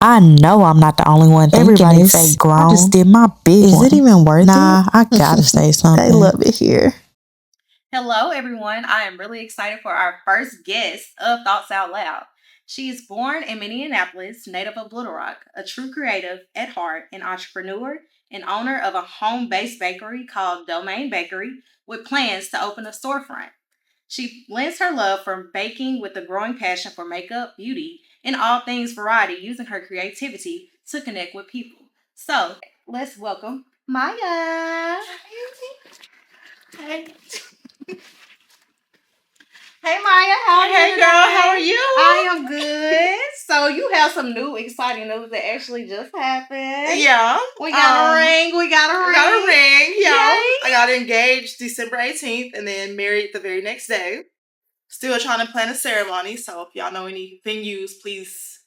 I know I'm not the only one thinking everybody this. Fake grown. I just did my big one. Is it even worth it? Nah, I gotta say something. They love it here. Hello, everyone. I am really excited for our first guest of Thoughts Out Loud. She is born in Minneapolis, native of Little Rock, a true creative at heart, an entrepreneur, and owner of a home-based bakery called Domain Bakery with plans to open a storefront. She blends her love for baking with a growing passion for makeup, beauty, and all things variety, using her creativity to connect with people. So, let's welcome Maya. Hey. Hey Maya, how are you? Hey girl, how are you? I am good. So you have some new exciting news that actually just happened. Yeah. We got a ring. We got a ring. Yeah. Yay. I got engaged December 18th and then married the very next day. Still trying to plan a ceremony. So if y'all know any venues, please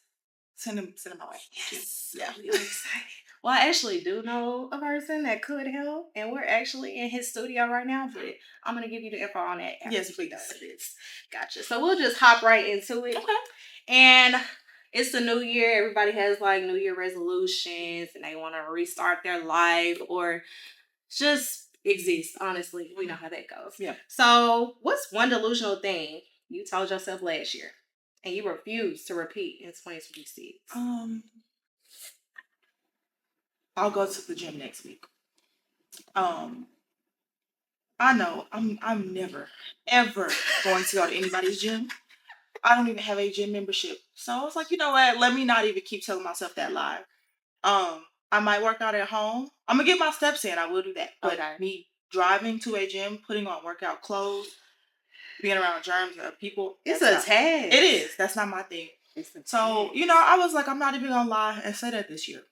send them my way. Yes. Yeah. Really excited. Well, I actually do know a person that could help, and we're actually in his studio right now, but I'm going to give you the info on that after. Yes, please. Gotcha. So we'll just hop right into it. Okay. And it's the new year. Everybody has like New Year resolutions, and they want to restart their life or just exist. Honestly, we know how that goes. Yeah. So what's one delusional thing you told yourself last year and you refused to repeat in 2026? I'll go to the gym next week. I know I'm never ever going to go to anybody's gym. I don't even have a gym membership. So I was like, you know what? Let me not even keep telling myself that lie. I might work out at home. I'm gonna get my steps in. I will do that. But me driving to a gym, putting on workout clothes, being around germs and people, it's a task. It is. That's not my thing. So, I was like, I'm not even gonna lie and say that this year.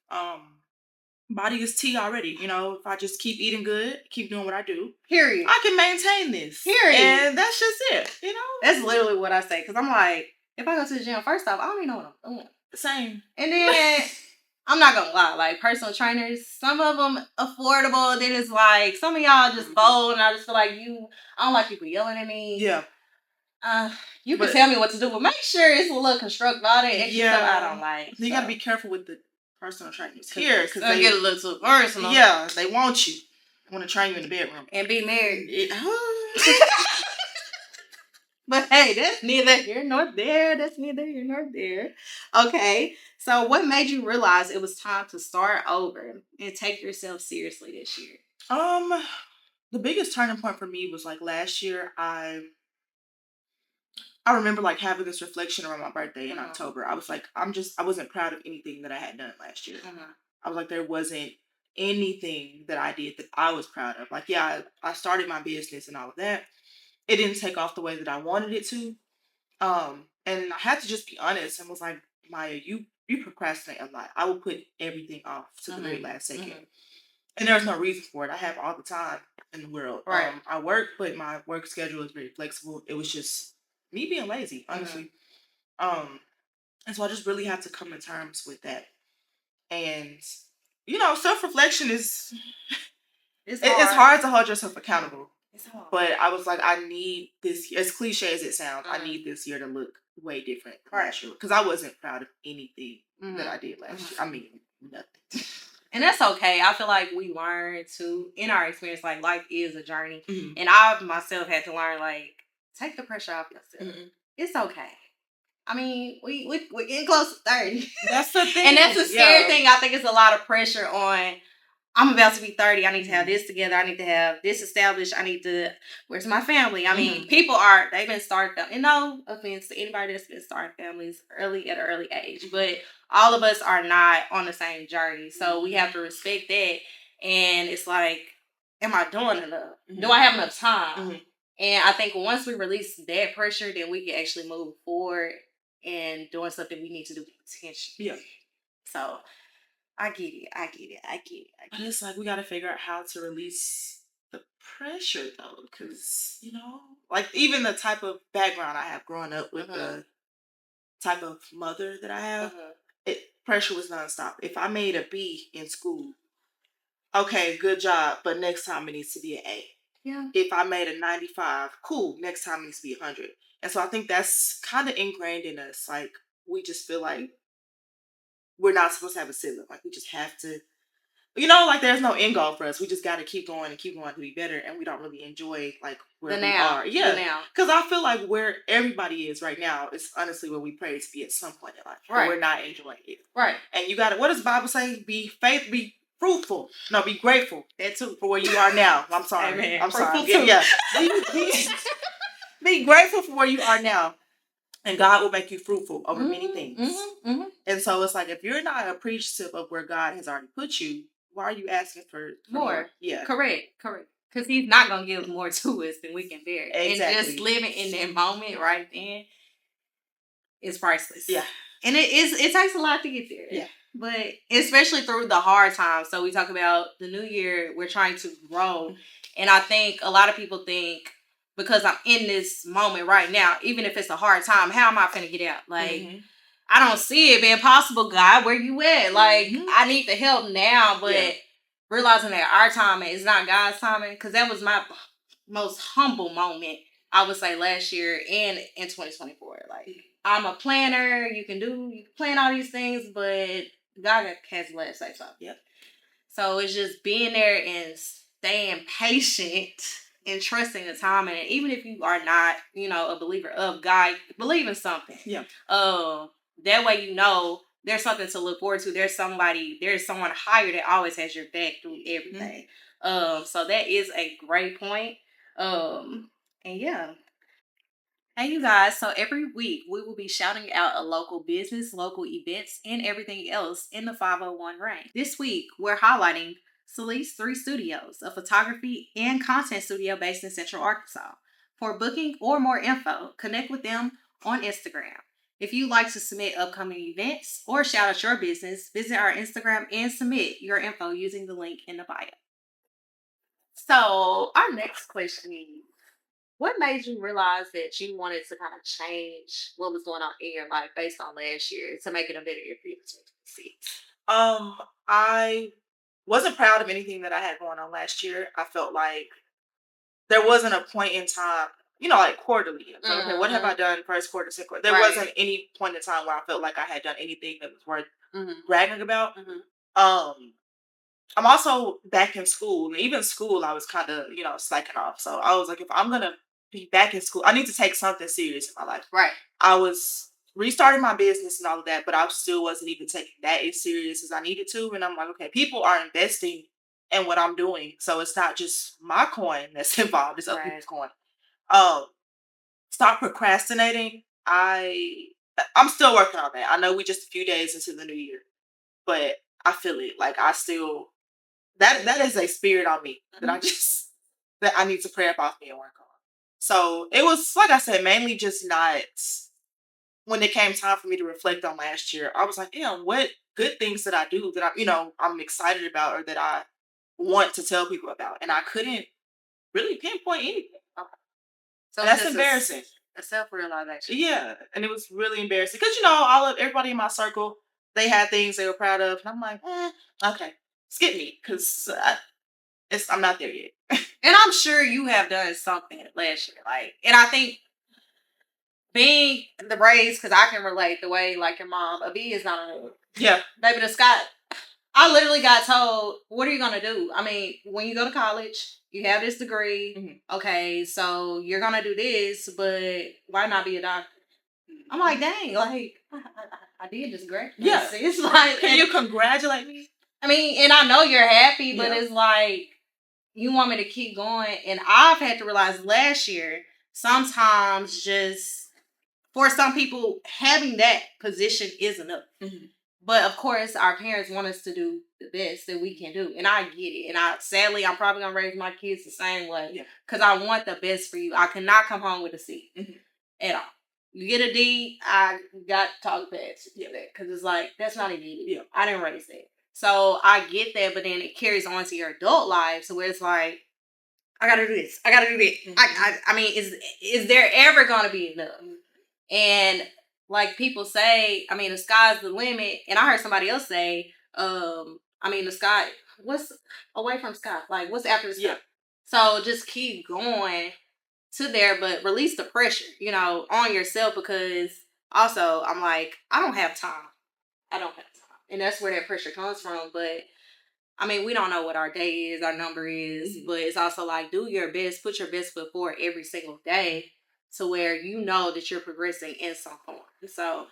Body is tea already. If I just keep eating good, keep doing what I do, period, I can maintain this. Period. And that's just it. That's literally what I say. Because I'm like, if I go to the gym, first off, I don't even know what I'm doing. Same. And then I'm not gonna lie, like personal trainers, some of them affordable. Then it's like some of y'all just bold, and I just feel like I don't like people yelling at me. Yeah. You can tell me what to do, but make sure it's a little constructive. All that extra stuff I don't like. You gotta be careful with the personal trainers here because they get a little too personal. Yeah, they want you. They want to train you in the bedroom and be married. But hey, that's neither here nor there. That's neither here nor there. Okay, so what made you realize it was time to start over and take yourself seriously this year? The biggest turning point for me was like last year. I remember like having this reflection around my birthday in October. I was like, I wasn't proud of anything that I had done last year. I was like, there wasn't anything that I did that I was proud of. Like, yeah, I started my business and all of that. It didn't take off the way that I wanted it to. And I had to just be honest and was like, Maya, you procrastinate a lot. I will put everything off to the very last second. And there's no reason for it. I have all the time in the world. Right. I work, but my work schedule is very flexible. It was just me being lazy, honestly. And so I just really had to come to terms with that. And, self-reflection is... It's hard to hold yourself accountable. It's hard. But I was like, I need this, as cliche as it sounds, I need this year to look way different than last year. Because I wasn't proud of anything that I did last year. I mean, nothing. And that's okay. I feel like we learn to, in our experience, like life is a journey. And I myself had to learn, like, take the pressure off yourself. It's okay. I mean, we're getting close to 30. That's the thing. And that's a scary thing. I think it's a lot of pressure on, I'm about to be 30. I need to have this together. I need to have this established. Where's my family? I mean, they've been starting, and no offense to anybody that's been starting families at an early age, but all of us are not on the same journey. So we have to respect that. And it's like, am I doing enough? Do I have enough time? And I think once we release that pressure, then we can actually move forward and doing something we need to do intentionally. Yeah. So I get it. But it's like we got to figure out how to release the pressure, though, because, like even the type of background I have growing up with the type of mother that I have, pressure was nonstop. If I made a B in school, okay, good job, but next time it needs to be an A. Yeah. If I made a 95, cool, next time it needs to be 100. And so I think that's kind of ingrained in us. Like, we just feel like we're not supposed to have a sibling. Like, we just have to, you know, like, there's no end goal for us. We just got to keep going and keep going to be better. And we don't really enjoy, like, where we are. Yeah. Because I feel like where everybody is right now is honestly where we pray to be at some point in life. Right. But we're not enjoying it. Right. And you got to, what does the Bible say? Be fruitful. No, be grateful. That too, for where you are now. I'm sorry. Amen. I'm sorry. Yeah. Be grateful for where you are now. And God will make you fruitful over many things. And so it's like, if you're not appreciative of where God has already put you, why are you asking for more? Yeah. Correct. Because he's not going to give more to us than we can bear. Exactly. And just living in that moment right then is priceless. Yeah. And it takes a lot to get there. Yeah. But especially through the hard times. So we talk about the new year, we're trying to grow. And I think a lot of people think, because I'm in this moment right now, even if it's a hard time, how am I finna get out? Like, I don't see it being possible, God. Where you at? Like, I need the help now, but realizing that our timing is not God's timing, because that was my most humble moment, I would say, last year and in 2024. Like, I'm a planner. You can plan all these things, but God has the last say so. Yep. So it's just being there and staying patient and trusting the timing. And even if you are not, you know, a believer of God, believe in something. Yeah. That way, you know, there's something to look forward to. There's someone higher that always has your back through everything. So that is a great point. And yeah. Hey, you guys. So every week we will be shouting out a local business, local events, and everything else in the 501 range. This week, we're highlighting Celeste 3 Studios, a photography and content studio based in Central Arkansas. For booking or more info, connect with them on Instagram. If you'd like to submit upcoming events or shout out your business, visit our Instagram and submit your info using the link in the bio. So our next question is, what made you realize that you wanted to kind of change what was going on in your life based on last year to make it a better year for you in 2026? I wasn't proud of anything that I had going on last year. I felt like there wasn't a point in time, you know, like quarterly. Okay, what have I done first quarter, second quarter? There wasn't any point in time where I felt like I had done anything that was worth bragging about. I'm also back in school, and even school, I was kind of, you know, slacking off. So I was like, if I'm going to be back in school, I need to take something serious in my life. Right. I was restarting my business and all of that, but I still wasn't even taking that as serious as I needed to. And I'm like, okay, people are investing in what I'm doing. So it's not just my coin that's involved, it's other people's coin. Stop procrastinating. I'm still working on that. I know we just a few days into the new year, but I feel it. Like, I still... That is a spirit on me that I need to pray about me and work on. So it was, like I said, mainly just not, when it came time for me to reflect on last year, I was like, damn, what good things did I do that I'm excited about, or that I want to tell people about? And I couldn't really pinpoint anything. Okay. So that's embarrassing. A self-realization. Yeah. And it was really embarrassing. Because, everybody in my circle, they had things they were proud of. And I'm like, okay. Skip me, because I'm not there yet. And I'm sure you have done something last year. Like, and I think being the raised, because I can relate the way, like, your mom, a B is not a... Yeah. Baby, the Scott, I literally got told, what are you going to do? I mean, when you go to college, you have this degree. Okay, so you're going to do this, but why not be a doctor? I'm like, dang, like, I did just graduate. Yeah. It's like... Can you congratulate me? I mean, and I know you're happy, but it's like, you want me to keep going. And I've had to realize last year, sometimes just, for some people, having that position is enough. But of course, our parents want us to do the best that we can do. And I get it. And sadly, I'm probably going to raise my kids the same way. Because I want the best for you. I cannot come home with a C at all. You get a D, I got to talk bad to you. Because it's like, that's not even needed. I didn't raise that. So I get that, but then it carries on to your adult life, so where it's like, I gotta do this, I gotta do that. I mean, is there ever gonna be enough? And like people say, I mean, the sky's the limit. And I heard somebody else say, I mean, the sky, what's away from sky? Like, what's after the sky? So just keep going to there, but release the pressure, on yourself, because also I'm like, I don't have time. And that's where that pressure comes from. But I mean, we don't know what our day is, our number is, but it's also like, do your best, put your best foot forward every single day to where you know that you're progressing in some form. So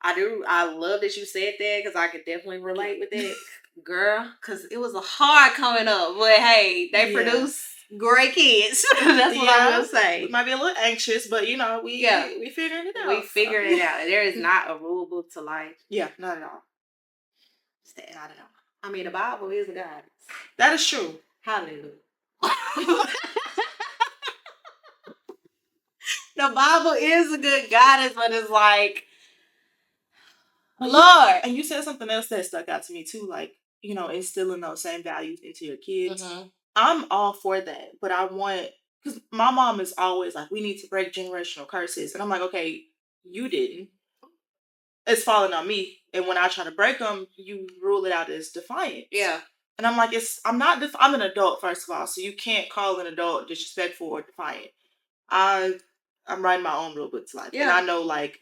I love that you said that because I could definitely relate with it, girl, because it was a hard coming up, but hey, they produce great kids. That's what I'm gonna say. We might be a little anxious, but we figuring it out. We figuring it out. There is not a rule book to life. Yeah, not at all. Not at all. I mean, the Bible is a guidance. That is true. Hallelujah. The Bible is a good guidance, but it's like, Lord. And you said something else that stuck out to me too, like, instilling those same values into your kids. Mm-hmm. I'm all for that, but I want, because my mom is always like, we need to break generational curses. And I'm like, okay, you didn't. It's falling on me. And when I try to break them, you rule it out as defiance. Yeah. And I'm like, I'm an adult, first of all, so you can't call an adult disrespectful or defiant. I'm writing my own rule book to life. Yeah. And I know, like,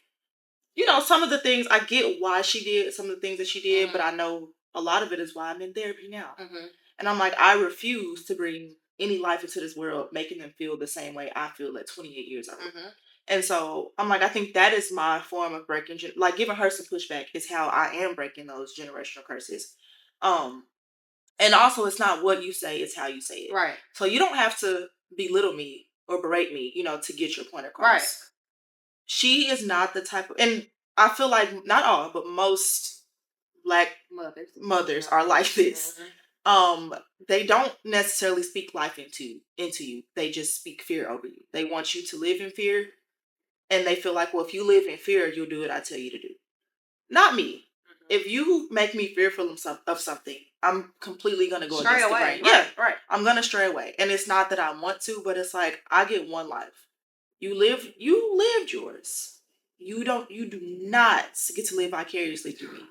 some of the things, I get why she did some of the things that she did, mm-hmm. but I know a lot of it is why I'm in therapy now. Mm-hmm. And I'm like, I refuse to bring any life into this world, making them feel the same way I feel at 28 years old. Mm-hmm. And so I'm like, I think that is my form of breaking, like giving her some pushback is how I am breaking those generational curses. And also it's not what you say, it's how you say it. Right. So you don't have to belittle me or berate me, to get your point across. Right. She is not the type of, and I feel like not all, but most Black mothers are like this. Mm-hmm. They don't necessarily speak life into you. They just speak fear over you. They want you to live in fear, and they feel like, well, if you live in fear, you'll do what I tell you to do. Not me. Mm-hmm. If you make me fearful of something, I'm completely gonna go against the grain. Right, yeah, right. I'm gonna stray away, and it's not that I want to, but it's like I get one life. You lived yours. You do not get to live vicariously through me.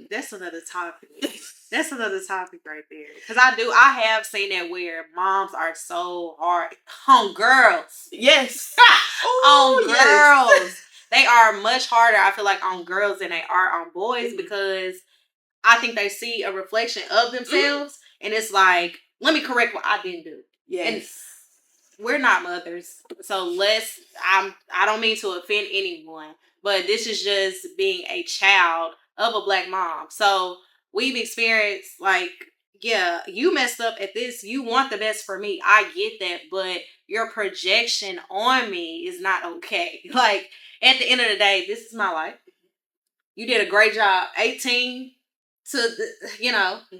That's another topic. That's another topic right there. Because I have seen that where moms are so hard on girls. Yes. On girls. Yes. They are much harder, I feel like, on girls than they are on boys, mm-hmm. because I think they see a reflection of themselves, mm-hmm. and it's like, let me correct what I didn't do. Yes. And we're not mothers, so I don't mean to offend anyone, but this is just being a child of a Black mom. So we've experienced, like, yeah, you messed up at this. You want the best for me. I get that, but your projection on me is not okay. Like, at the end of the day, this is my life. You did a great job. 18 to,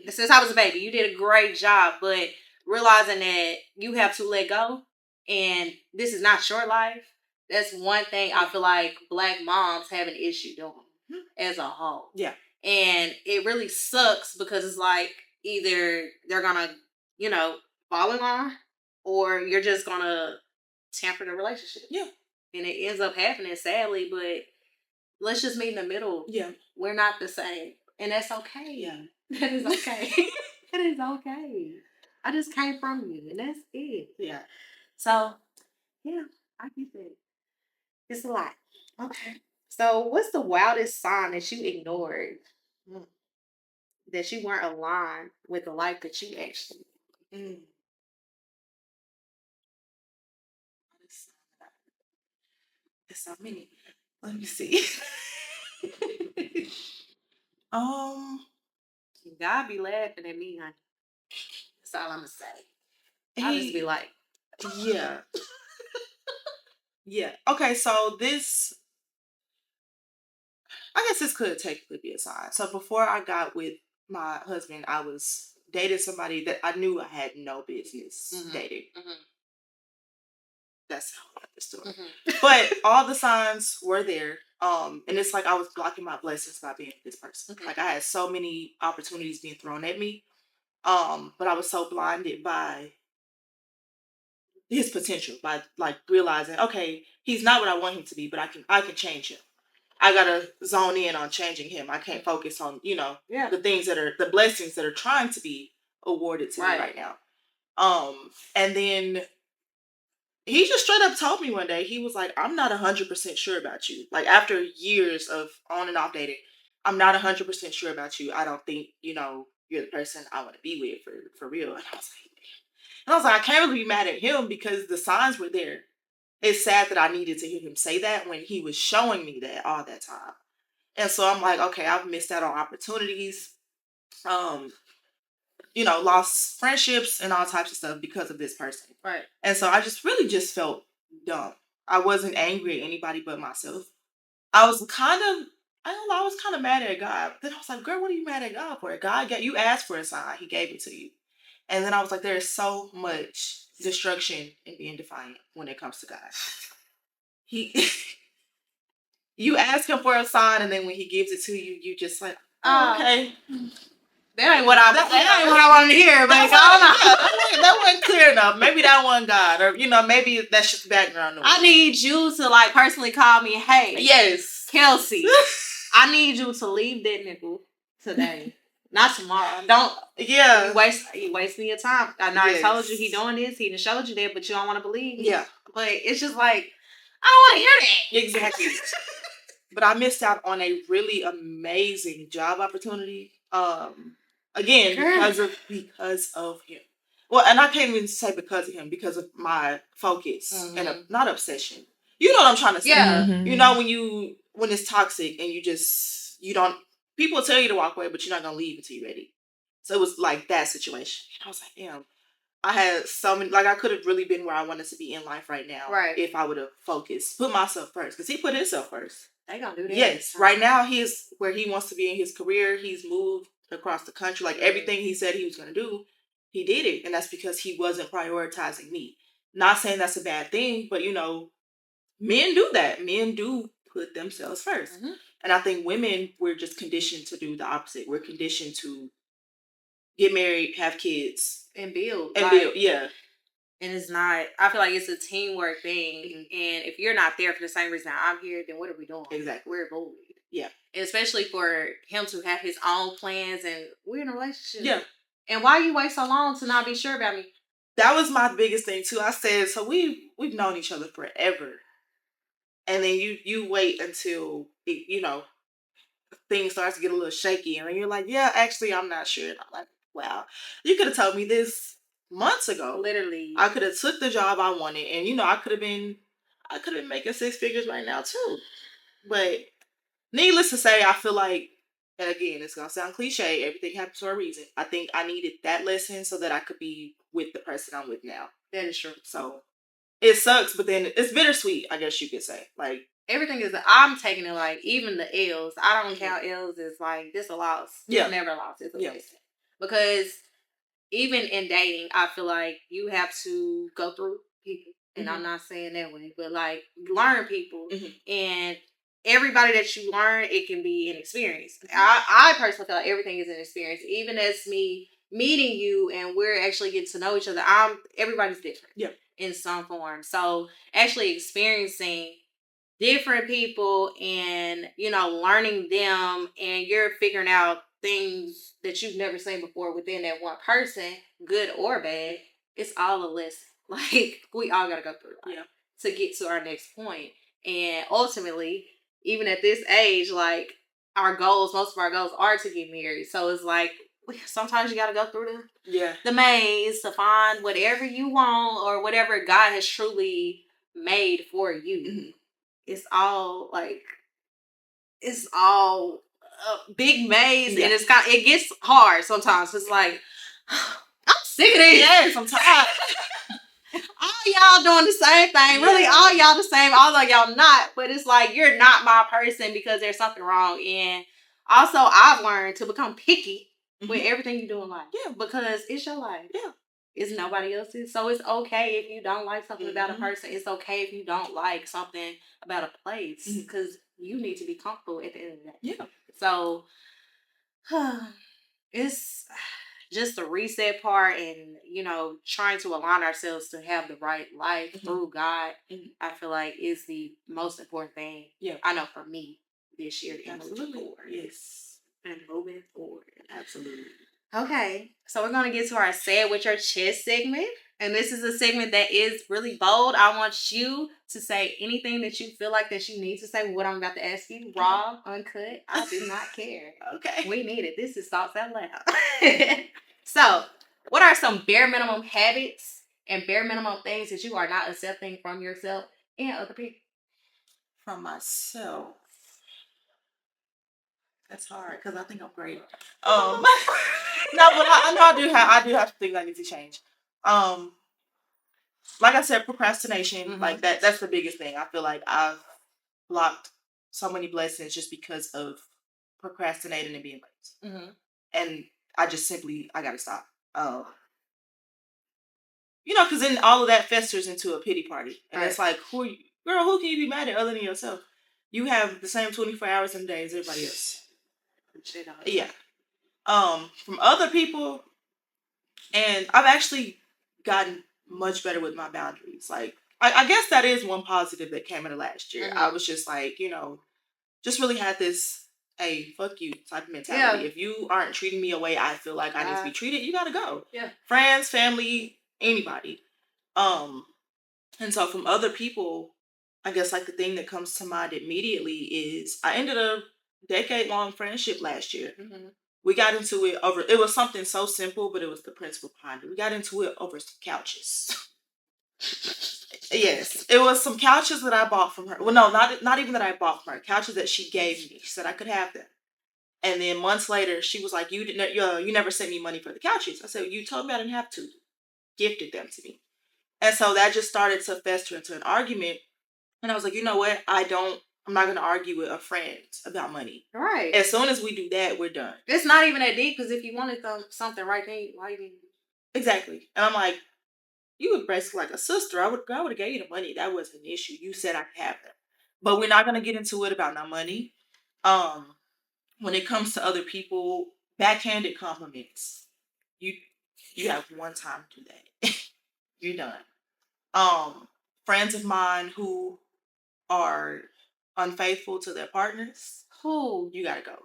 since I was a baby, you did a great job, but realizing that you have to let go and this is not your life, that's one thing I feel like Black moms have an issue doing as a whole. Yeah. And it really sucks because it's like either they're gonna, fall in line, or you're just gonna tamper the relationship. Yeah. And it ends up happening, sadly, but let's just meet in the middle. Yeah. We're not the same. And that's okay. Yeah. That is okay. That is okay. I just came from you, and that's it. Yeah. So, yeah, I get that. It's a lot. Okay. So, what's the wildest sign that you ignored? That you weren't aligned with the life that you actually There's so many. Let me see. God be laughing at me, honey. That's all I'm gonna say. I'll just be like, yeah. Yeah. Okay, so I guess this could technically be a sign. So before I got with my husband, I was dating somebody that I knew I had no business dating. Mm-hmm. That's how I got the story. Mm-hmm. But all the signs were there. And it's like I was blocking my blessings by being with this person. Mm-hmm. Like I had so many opportunities being thrown at me. But I was so blinded by his potential, by like realizing, okay, he's not what I want him to be, but I can change him. I gotta zone in on changing him. I can't focus on, the things that are the blessings that are trying to be awarded to me right now. And then he just straight up told me one day, he was like, I'm not 100% sure about you. Like after years of on and off dating, I'm not 100% sure about you. I don't think, you're the person I want to be with for real. And I was like, I can't really be mad at him because the signs were there. It's sad that I needed to hear him say that when he was showing me that all that time. And so I'm like, okay, I've missed out on opportunities, lost friendships and all types of stuff because of this person. Right. And so I just felt dumb. I wasn't angry at anybody but myself. I was kind of, I don't know, I was kind of mad at God. Then I was like, girl, what are you mad at God for? You asked for a sign. He gave it to you. And then I was like, there is so much destruction in being defiant when it comes to God. You ask him for a sign, and then when he gives it to you, you just like, oh, okay. That ain't what I wanted to hear, but that wasn't clear enough. Maybe that wasn't God, or maybe that's just background noise. I need you to personally call me. Hey, yes, Kelsey, I need you to leave that nigga today, not tomorrow. Don't. Yeah, you wasting your time. I know I told you he doing this. He done showed you that, but you don't want to believe. Yeah, but it's just I don't want to hear that. Exactly. But I missed out on a really amazing job opportunity. Again, because of him. Well, and I can't even say because of him, because of my focus and not obsession. You know what I'm trying to say? Yeah. Mm-hmm. When it's toxic and you don't. People tell you to walk away, but you're not gonna leave until you're ready. So it was like that situation. And I was like, damn. I had so many, I could have really been where I wanted to be in life right now. Right. If I would have focused, put myself first. Because he put himself first. They gonna do that. Yes. Right now, he's where he wants to be in his career. He's moved across the country. Everything he said he was going to do, he did it. And that's because he wasn't prioritizing me. Not saying that's a bad thing, but, men do that. Men do put themselves first. Mm-hmm. And I think women, we're just conditioned to do the opposite. We're conditioned to get married, have kids. And build. Yeah. And it's not, I feel like it's a teamwork thing. Mm-hmm. And if you're not there for the same reason I'm here, then what are we doing? Exactly. We're void. Yeah. And especially for him to have his own plans and we're in a relationship. Yeah. And why you wait so long to not be sure about me? That was my biggest thing too. I said, so we've known each other forever. And then you wait until, things starts to get a little shaky. And then you're like, yeah, actually, I'm not sure. And I'm like, wow, you could have told me this months ago. Literally. I could have took the job I wanted. And, I could have been making 6 figures right now too. But needless to say, I feel like, and again, it's going to sound cliche, everything happens for a reason. I think I needed that lesson so that I could be with the person I'm with now. That is true. So it sucks, but then it's bittersweet, I guess you could say. Everything is, I'm taking it even the L's. I don't count L's as this a loss. Yeah. It's never a loss. It's a lesson. Because even in dating, I feel like you have to go through people. And I'm not saying that way, but learn people. Mm-hmm. And everybody that you learn, it can be an experience. Mm-hmm. I personally feel like everything is an experience. Even as me meeting you and we're actually getting to know each other, everybody's different. Yeah. In some form. So actually experiencing different people and, learning them, and you're figuring out things that you've never seen before within that one person, good or bad, it's all a lesson. We all got to go through life to get to our next point. And ultimately, even at this age, most of our goals are to get married. So it's sometimes you got to go through the maze to find whatever you want or whatever God has truly made for you. Mm-hmm. It's all a big maze, and it gets hard sometimes. It's I'm sick of this. Yes, I'm tired. All y'all doing the same thing. Really, all y'all the same. Although y'all not, but it's you're not my person because there's something wrong. And also, I've learned to become picky with everything you do in life. Yeah, because it's your life. Yeah. It's nobody else's. So it's okay if you don't like something about a person. It's okay if you don't like something about a place. Because you need to be comfortable at the end of the day. Yeah. So it's just the reset part and, trying to align ourselves to have the right life through God, I feel like is the most important thing. Yeah. I know for me this year. Absolutely. Yes. And moving forward. Absolutely. Okay, so we're going to get to our Say It With Your Chest segment. And this is a segment that is really bold. I want you to say anything that you feel like that you need to say. What I'm about to ask you, raw, uncut. I do not care. Okay. We need it. This is Thoughts Out Loud. So, what are some bare minimum habits and bare minimum things that you are not accepting from yourself and other people? From myself. That's hard because I think I'm great. No, but I know I do have things I need to change. Like I said, procrastination, like that's the biggest thing. I feel like I've blocked so many blessings just because of procrastinating and being late. And I just simply I gotta stop. Because then all of that festers into a pity party. And it's like, who can you be mad at other than yourself? You have the same 24 hours in a day as everybody else. Yeah. From other people, and I've actually gotten much better with my boundaries. Like, I guess that is one positive that came into last year. I was just like, just really had this, hey, fuck you type of mentality. Yeah. If you aren't treating me a way I feel like I need to be treated, you gotta go. Yeah. Friends, family, anybody. And so from other people, I guess like the thing that comes to mind immediately is I ended a decade-long friendship last year. We got into it over, it was something so simple, but it was the principle behind it. We got into it over some couches. Yes, it was some couches that I bought from her. Well, no, not even that I bought from her. Couches that she gave me. She said I could have them. And then months later, she was like, you never sent me money for the couches. I said, you told me I didn't have to. Gifted them to me. And so that just started to fester into an argument. And I was like, you know what? I'm not going to argue with a friend about money. Right. As soon as we do that, we're done. It's not even that deep, because if you wanted something right then, why you didn't? Exactly. And I'm like, you were basically like a sister. I would have gave you the money. That wasn't an issue. You said I could have it. But we're not going to get into it about no money. When it comes to other people, backhanded compliments. You have one time to do that. You're done. Friends of mine who are unfaithful to their partners, you gotta go.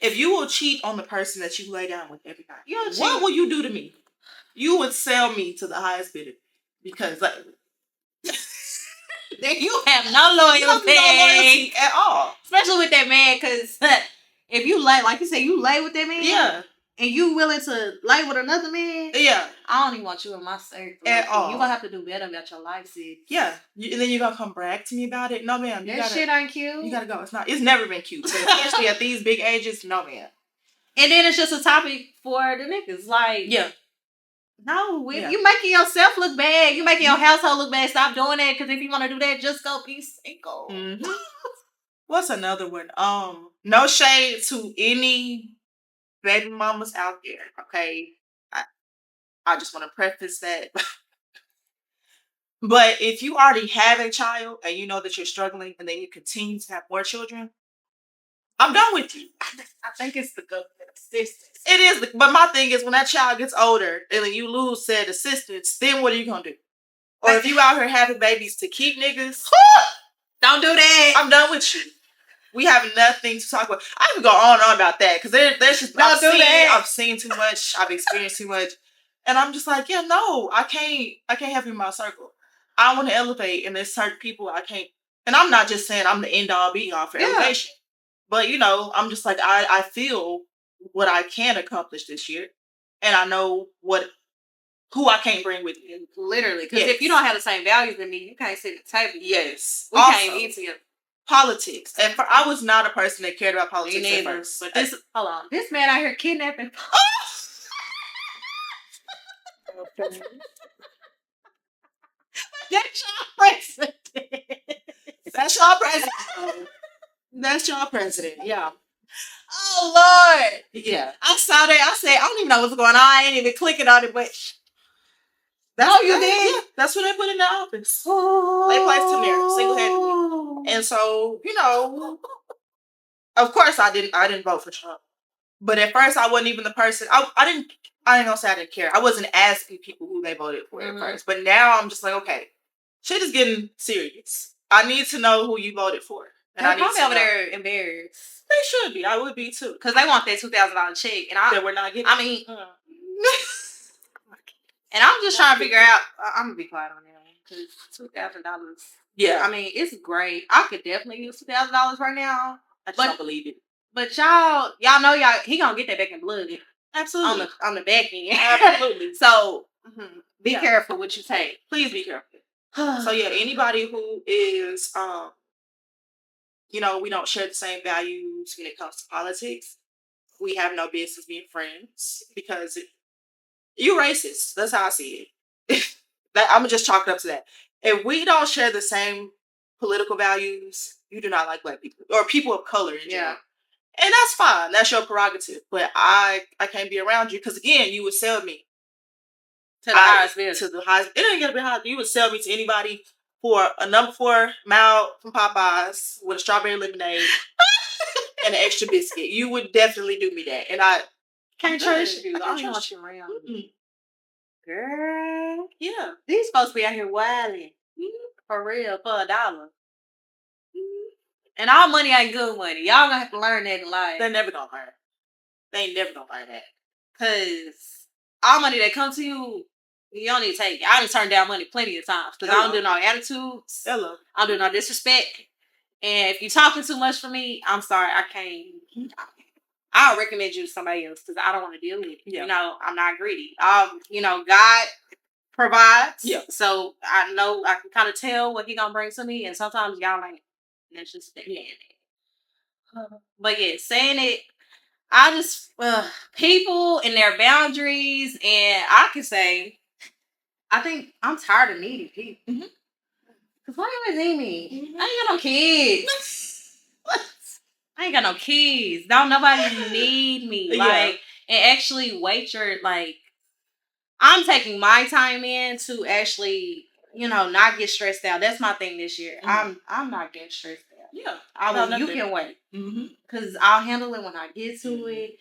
If you will cheat on the person that you lay down with every night, what will you do to me? You would sell me to the highest bidder because like you have no loyalty at all, especially with that man. Because if you lay, like you said, you lay with that man, and you willing to lay with another man, I don't even want you in my circle at all. You gonna have to do better about your life, sis. Yeah, and then you gonna come brag to me about it? No, ma'am. That shit ain't cute. You gotta go. It's never been cute, but especially at these big ages, no, man. And then it's just a topic for the niggas, like no, you making yourself look bad. You making your household look bad. Stop doing that, because if you want to do that, just go be single. What's another one? No shade to any baby mamas out there, okay? I just want to preface that. But if you already have a child and you know that you're struggling and then you continue to have more children, I'm done with you. I think it's the government assistance. It is, but my thing is when that child gets older and then you lose said assistance, then what are you gonna do? Or if you out here having babies to keep niggas, don't do that. I'm done with you. We have nothing to talk about. I can go on and on about that because there's just I've seen too much. I've experienced too much, and I'm just like, no, I can't have you in my circle. I want to elevate, and there's certain people I can't. And I'm not just saying I'm the end all be all for elevation, but I'm just like I feel what I can accomplish this year, and I know who I can't bring with me. Literally, because if you don't have the same values as me, you can't sit at the table. Yes, we can't eat together. Politics. And I was not a person that cared about politics at first. But hold on. This man out here kidnapping. That's your president. That's your president. That's your president. Yeah. Oh, Lord. Yeah. I saw that. I said, I don't even know what's going on. I ain't even clicking on it, but... you did? Yeah, that's what they put in the office. They placed him there single-handedly. And so, of course I didn't vote for Trump. But at first I wasn't even the person. I ain't gonna say I didn't care. I wasn't asking people who they voted for at first. But now I'm just like, okay, shit is getting serious. I need to know who you voted for. And I need to over there embarrassed. They should be. I would be too. Because they want that $2,000 check. And that we're not getting. I mean... And I'm just trying to figure out. I'm gonna be quiet on that one because $2,000. Yeah, I mean, it's great. I could definitely use $2,000 right now. I just don't believe it. But y'all know he gonna get that back in blood. Absolutely. On the back end. Absolutely. So be careful what you take. Please be careful. So yeah, anybody who is we don't share the same values when it comes to politics. We have no business being friends because you racist. That's how I see it. I'm gonna just chalk it up to that. If we don't share the same political values, you do not like Black people or people of color in general. And that's fine. That's your prerogative. But I can't be around you because again, you would sell me to the highest bidder. To the highest. It ain't gonna be high. You would sell me to anybody for a number 4 mild from Popeyes with a strawberry lemonade and an extra biscuit. You would definitely do me that, and I can't trust you. I don't even want you around. Girl, yeah, these folks be out here wilding for real for $1. And all money ain't good money. Y'all gonna have to learn that in life. They're never gonna learn. They ain't never gonna learn that. Cause all money that comes to you, you don't need to take it. I done turned down money plenty of times. Cause I don't do no attitudes. I don't do no disrespect. And if you're talking too much for me, I'm sorry, I can't. I'll recommend you to somebody else because I don't want to deal with it. Yeah. I'm not greedy. God provides. Yeah. So I know I can kind of tell what he gonna bring to me, and sometimes y'all ain't. That's just that. But yeah, saying it, I just people and their boundaries, and I can say, I think I'm tired of needing people. Cause why you always need me? I ain't got no kids. I ain't got no kids. Don't nobody need me. And actually wait your I'm taking my time in to actually, not get stressed out. That's my thing this year. I'm not getting stressed out. Yeah. You can wait. Cause I'll handle it when I get to it.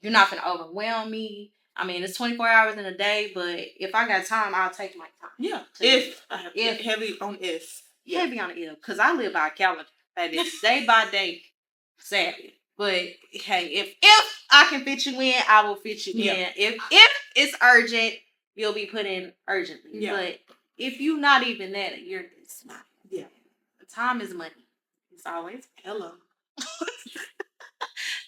You're not gonna overwhelm me. I mean, it's 24 hours in a day, but if I got time, I'll take my time. Yeah. If heavy on if. Yeah. Heavy on if. Because I live by a calendar. That is day by day, sadly. But hey, if I can fit you in, I will fit you in. If it's urgent, you'll be put in urgently. Yeah. But if you're not even that, it's not. Yeah. Time is money. It's always hello.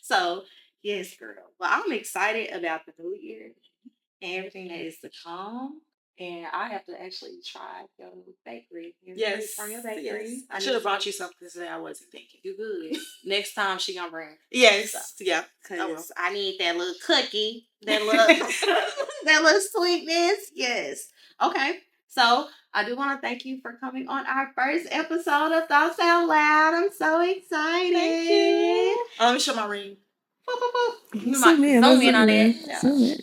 So yes, girl. Well, I'm excited about the new year and everything that is to come. And I have to actually try your bakery. Yes. From your bakery. Yes. I should have brought you something today. I wasn't thinking. You good. Next time she gonna bring. Yes. So, yeah. Because I need that little cookie. That little that little sweetness. Yes. Okay. So I do want to thank you for coming on our first episode of Thoughts Out Loud. I'm so excited. Thank you. Let me show my ring. Boop, boop, boop. You might zoom in on it.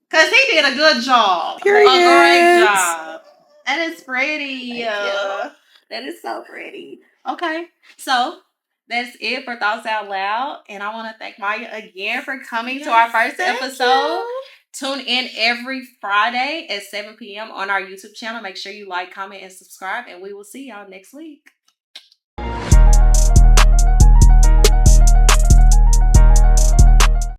Because he did a good job. Period. A great job. That is pretty. That is so pretty. Okay. So that's it for Thoughts Out Loud. And I want to thank Maya again for coming to our first episode. Tune in every Friday at 7 p.m. on our YouTube channel. Make sure you like, comment, and subscribe. And we will see y'all next week.